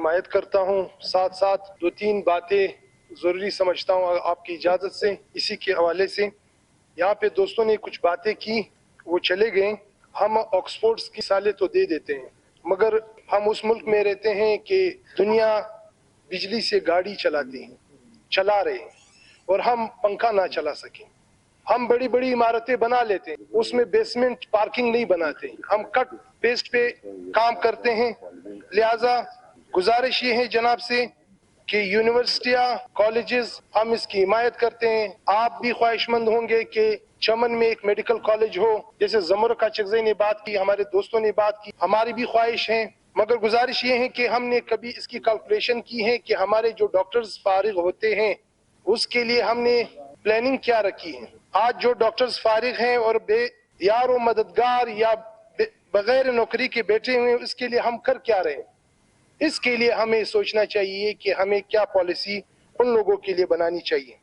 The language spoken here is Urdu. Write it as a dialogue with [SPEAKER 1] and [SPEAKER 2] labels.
[SPEAKER 1] حمایت کرتا ہوں. ساتھ ساتھ دو تین باتیں ضروری سمجھتا ہوں آپ کی اجازت سے. اسی کے حوالے سے یہاں پہ دوستوں نے کچھ باتیں کی، وہ چلے گئے. ہم آکسفورڈس کی مثالیں تو دے دیتے ہیں، مگر ہم اس ملک میں رہتے ہیں کہ دنیا بجلی سے گاڑی چلاتی ہیں، چلا رہے ہیں، اور ہم پنکھا نہ چلا سکیں. ہم بڑی بڑی عمارتیں بنا لیتے ہیں، اس میں بیسمنٹ پارکنگ نہیں بناتے. ہم کٹ پیسٹ پہ کام کرتے ہیں. لہذا گزارش یہ ہے جناب سے کہ یونیورسٹیاں، کالجز، ہم اس کی حمایت کرتے ہیں. آپ بھی خواہش مند ہوں گے کہ چمن میں ایک میڈیکل کالج ہو، جیسے زمر کا چغزئی نے بات کی، ہمارے دوستوں نے بات کی، ہماری بھی خواہش ہے. مگر گزارش یہ ہے کہ ہم نے کبھی اس کی کیلکولیشن کی ہے کہ ہمارے جو ڈاکٹرز فارغ ہوتے ہیں اس کے لیے ہم نے پلاننگ کیا رکھی ہے. آج جو ڈاکٹرز فارغ ہیں اور بے یار و مددگار یا بغیر نوکری کے بیٹھے ہوئے ہیں، اس کے لیے ہم کر کیا رہے ہیں؟ اس کے لیے ہمیں سوچنا چاہیے کہ ہمیں کیا پالیسی ان لوگوں کے لیے بنانی چاہیے.